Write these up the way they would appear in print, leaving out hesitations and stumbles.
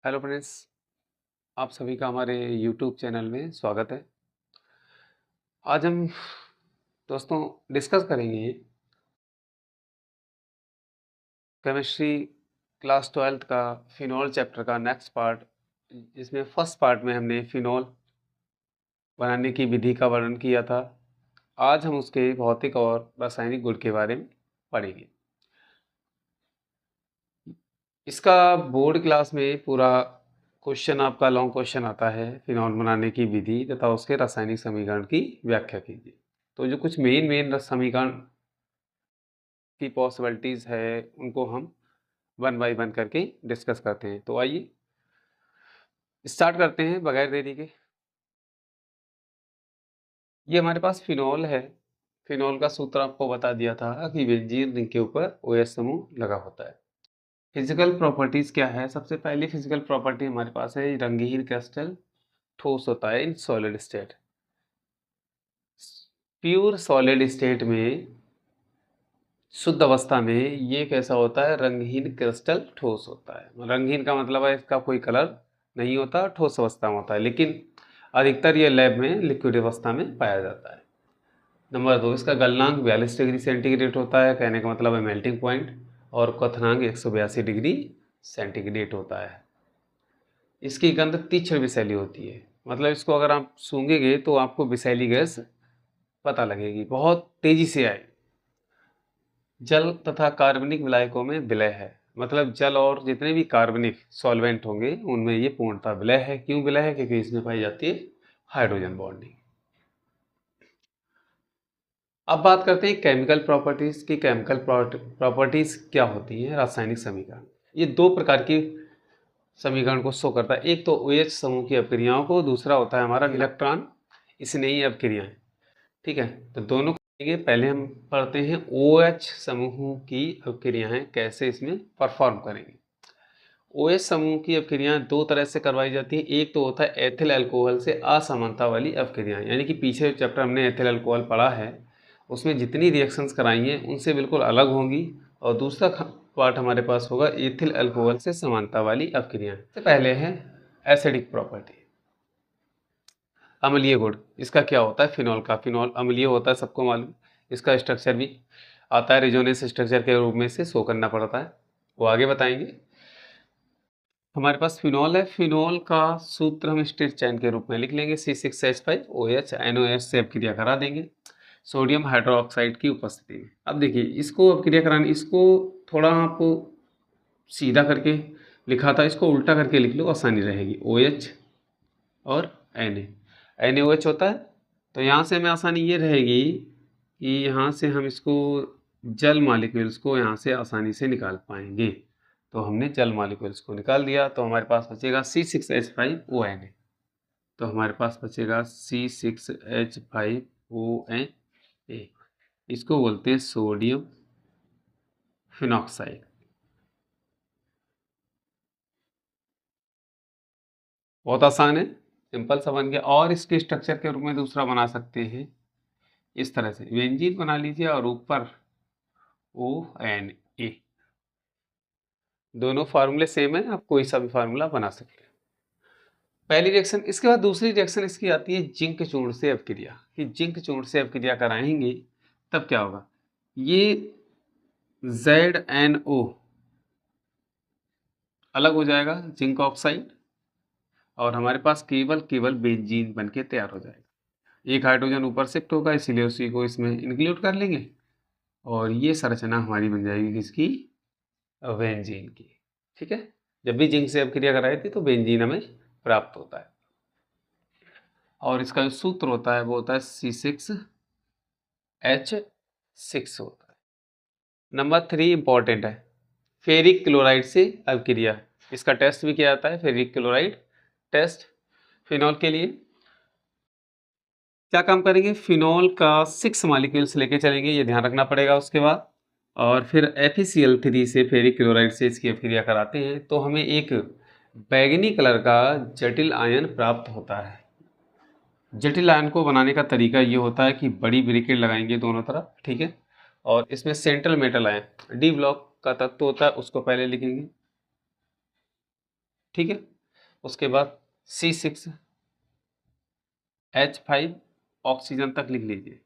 Hello friends, आप सभी का हमारे यूट्यूब चैनल में स्वागत है। आज हम दोस्तों डिस्कस करेंगे केमिस्ट्री क्लास 12th का फिनॉल चैप्टर का नेक्स्ट पार्ट, जिसमें फर्स्ट पार्ट में हमने फिनॉल बनाने की विधि का वर्णन किया था। आज हम उसके भौतिक और रासायनिक गुण के बारे में पढ़ेंगे। इसका बोर्ड क्लास में पूरा क्वेश्चन आपका लॉन्ग क्वेश्चन आता है, फिनॉल बनाने की विधि तथा उसके रासायनिक समीकरण की व्याख्या कीजिए। तो जो कुछ मेन समीकरण की पॉसिबिलिटीज़ है उनको हम वन बाय वन करके डिस्कस करते हैं। तो आइए स्टार्ट करते हैं बगैर देरी के। ये हमारे पास फिनॉल है। फिनॉल का सूत्र आपको बता दिया था कि बेंजीन रिंग के ऊपर OH समूह लगा होता है। फिजिकल प्रॉपर्टीज क्या है? सबसे पहली फिजिकल प्रॉपर्टी हमारे पास है रंगहीन क्रिस्टल ठोस होता है in solid state. Pure solid state में, शुद्ध अवस्था में ये कैसा होता है? रंगहीन क्रिस्टल ठोस होता है। रंगहीन का मतलब है इसका कोई कलर नहीं होता, ठोस अवस्था में होता है, लेकिन अधिकतर ये लैब में लिक्विड अवस्था में पाया जाता है। नंबर 2, इसका गलनांक 42 डिग्री सेंटीग्रेड होता है, कहने का मतलब है मेल्टिंग पॉइंट, और क्वथनांक 182 डिग्री सेंटीग्रेड होता है। इसकी गंध तीक्ष्ण विषैली होती है, मतलब इसको अगर आप सूंघेंगे तो आपको विषैली गैस पता लगेगी, बहुत तेजी से आए। जल तथा कार्बनिक विलायकों में विलय है, मतलब जल और जितने भी कार्बनिक सॉल्वेंट होंगे उनमें ये पूर्णतः विलय है। क्यों विलय है? क्योंकि इसमें पाई जाती है हाइड्रोजन बॉन्डिंग। अब बात करते हैं केमिकल प्रॉपर्टीज की। केमिकल प्रॉपर्टीज क्या होती हैं? रासायनिक समीकरण। ये दो प्रकार की समीकरण को शो करता है। एक तो OH समूह की अभिक्रियाओं को, दूसरा होता है हमारा इलेक्ट्रॉन स्नेही अभिक्रियाएं। ठीक है, तो दोनों पहले हम पढ़ते हैं OH समूह की अभिक्रियाएं कैसे इसमें परफॉर्म करेंगे। OH समूह की अभिक्रियाएं दो तरह से करवाई जाती हैं। एक तो होता है एथिल अल्कोहल से असमानता वाली अभिक्रियाएं, यानी कि पीछे चैप्टर हमने एथिल अल्कोहल पढ़ा है, उसमें जितनी रिएक्शंस कराई हैं उनसे बिल्कुल अलग होंगी। और दूसरा पार्ट हमारे पास होगा एथिल अल्कोहल से समानता वाली अभिक्रियाएं। तो पहले है एसिडिक प्रॉपर्टी, अम्लीय गुण। इसका क्या होता है? फिनॉल का फिनॉल अम्लीय होता है, सबको मालूम। इसका स्ट्रक्चर भी आता है रेजोनेंस स्ट्रक्चर के रूप में से शो करना पड़ता है, वो आगे बताएंगे। हमारे पास फिनॉल है। फिनॉल का सूत्र हम स्ट्रेट चैन के रूप में लिख लेंगे, C6H5OH NOH से अभिक्रिया करा देंगे सोडियम हाइड्रोक्साइड की उपस्थिति में। अब देखिए, इसको अभिक्रिया कराने, इसको थोड़ा आपको सीधा करके लिखा था, इसको उल्टा करके लिख लो, आसानी रहेगी। OH और NaOH होता है, तो यहाँ से हमें आसानी ये रहेगी कि यहाँ से हम इसको जल मॉलिक्यूल्स को यहाँ से आसानी से निकाल पाएंगे। तो हमने जल मॉलिक्यूल्स को निकाल दिया, तो हमारे पास बचेगा C6H5ONa। तो हमारे पास बचेगा C6H5ONa, इसको बोलते हैं सोडियम फिनॉक्साइड। बहुत आसान है, सिंपल सा बन गया। और इसके स्ट्रक्चर के रूप में दूसरा बना सकते हैं इस तरह से, बेंजीन बना लीजिए और ऊपर ONa। दोनों फार्मूले सेम है, आप कोई सा भी फार्मूला बना सकते हैं। पहली रिएक्शन। इसके बाद दूसरी रिएक्शन इसकी आती है जिंक चूर्ण से अभिक्रिया, कि जिंक चूर्ण से अभिक्रिया कराएंगे तब क्या होगा? ये ZNO अलग हो जाएगा, जिंक ऑक्साइड, और हमारे पास केवल बेंजीन बन के तैयार हो जाएगा। एक हाइड्रोजन ऊपर शिफ्ट होगा, इसीलिए उसी को इसमें इंक्लूड कर लेंगे, और ये संरचना हमारी बन जाएगी किसकी? बेंजीन की। ठीक है, जब भी जिंक से अभिक्रिया कराई थी तो बेंजीन हमें प्राप्त होता है। और इसका जो सूत्र होता है वो होता है C6H6 होता है। नंबर 3 इंपॉर्टेंट है, फेरिक क्लोराइड से अभिक्रिया। इसका टेस्ट भी किया जाता है, फेरिक क्लोराइड टेस्ट। फिनॉल के लिए क्या काम करेंगे? फिनॉल का 6 मॉलिक्यूल्स लेके चलेंगे, ये ध्यान रखना पड़ेगा। उसके बाद और फिर FeCl3 से फेरिक क्लोराइड से इसकी अभिक्रिया कराते हैं, तो हमें एक बैंगनी कलर का जटिल आयन प्राप्त होता है। जटिल आयन को बनाने का तरीका ये होता है कि बड़ी ब्रैकेट लगाएंगे दोनों तरफ, ठीक है, और इसमें central metal ion D block का तत्व होता है, उसको पहले लिखेंगे, ठीक है। उसके बाद C6H5 ऑक्सीजन तक लिख लीजिए।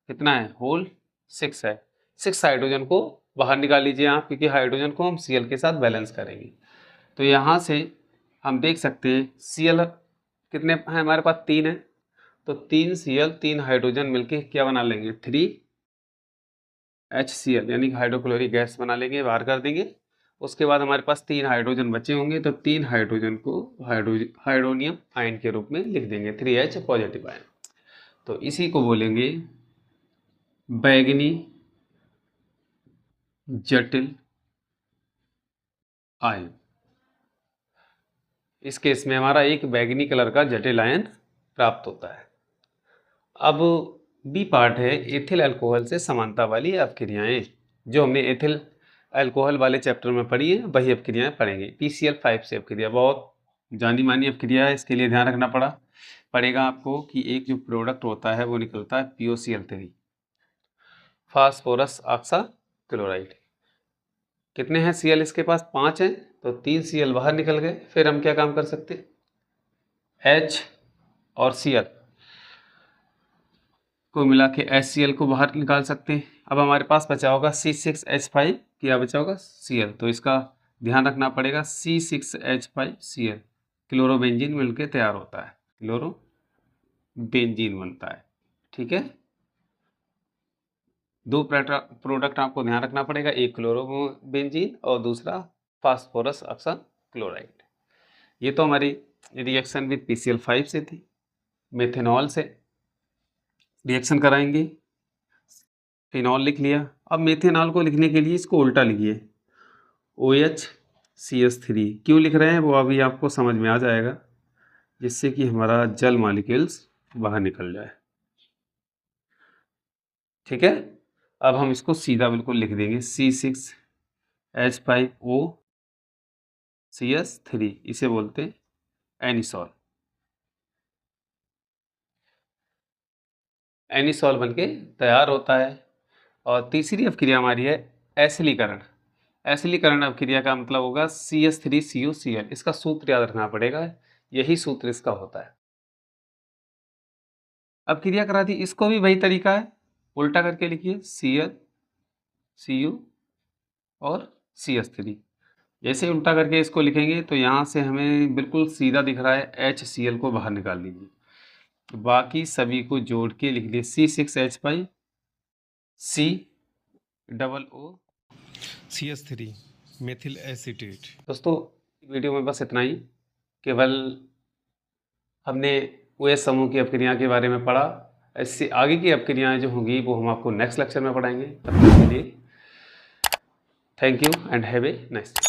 कितना है? होल 6 है। 6 हाइड्रोजन को बाहर निकाल लीजिए आप, क्योंकि हाइड्रोजन को हम Cl के साथ बैलेंस करेंगे। तो यहाँ से हम देख सकते हैं Cl कितने हैं हमारे पास? 3 है। तो 3 Cl 3 हाइड्रोजन मिलके क्या बना लेंगे? 3HCl, यानी हाइड्रोक्लोरिक गैस बना लेंगे, बाहर कर देंगे। उसके बाद हमारे पास 3 हाइड्रोजन बचे होंगे, तो 3 हाइड्रोजन को हाइड्रोनियम आयन के रूप में लिख देंगे, 3H पॉजिटिव आयन। तो इसी को बोलेंगे बैंगनी जटिल आयन। इस केस में हमारा एक बैंगनी कलर का जटिल आयन प्राप्त होता है। अब बी पार्ट है एथिल अल्कोहल से समानता वाली अपक्रियाएं। जो हमने एथिल अल्कोहल वाले चैप्टर में पढ़ी है वही अपक्रियाएं पढ़ेंगे। PCl5 से अपक्रिया बहुत जानी मानी अपक्रिया है, इसके लिए ध्यान रखना पड़ेगा आपको कि एक जो प्रोडक्ट होता है वो निकलता है POCl3, फास्फोरस ऑक्सा क्लोराइड। कितने हैं Cl इसके पास? 5 हैं, तो 3 Cl बाहर निकल गए। फिर हम क्या काम कर सकते हैं? H और Cl को मिला के HCl को बाहर निकाल सकते हैं। अब हमारे पास बचा होगा C6H5, क्या बचा होगा? Cl। तो इसका ध्यान रखना पड़ेगा, C6H5Cl क्लोरोबेंजीन मिलके तैयार होता है, क्लोरोबेंजीन बनता है। ठीक है, दो प्रोडक्ट आपको ध्यान रखना पड़ेगा, एक क्लोरोबेंजीन और दूसरा फास्फोरस ऑक्सा क्लोराइड। ये तो हमारी रिएक्शन विद PCl5 से थी। मेथेनॉल से रिएक्शन कराएंगे, फिनॉल लिख लिया। अब मेथेनॉल को लिखने के लिए इसको उल्टा लिखिए, OHCH3। क्यों लिख रहे हैं वो अभी आपको समझ में आ जाएगा, जिससे कि हमारा जल मॉलिक्यूल्स बाहर निकल जाए। ठीक है, अब हम इसको सीधा बिल्कुल लिख देंगे, C6H5OCH3, इसे बोलते हैं एनिसॉल। एनिसॉल बनके तैयार होता है। और तीसरी अपक्रिया हमारी है एसिलीकरण। एसिलीकरण अपक्रिया का मतलब होगा CH3CuCl। इसका सूत्र याद रखना पड़ेगा, यही सूत्र इसका होता है। अपक्रिया करा दी, इसको भी वही तरीका है, उल्टा करके लिखिए, Cl Cu और CH3। जैसे उल्टा करके इसको लिखेंगे तो यहाँ से हमें बिल्कुल सीधा दिख रहा है, HCl को बाहर निकाल लीजिए। तो बाकी सभी को जोड़ के लिख लिए, C6H5COOCH3 मेथिल एसीटेट। दोस्तों वीडियो में बस इतना ही, केवल हमने OH समूह की अपक्रिया के बारे में पढ़ा। इससे आगे की अपक्रियाएं जो होंगी वो हम आपको नेक्स्ट लेक्चर में पढ़ाएंगे। तब तक के लिए thank you and have a nice day.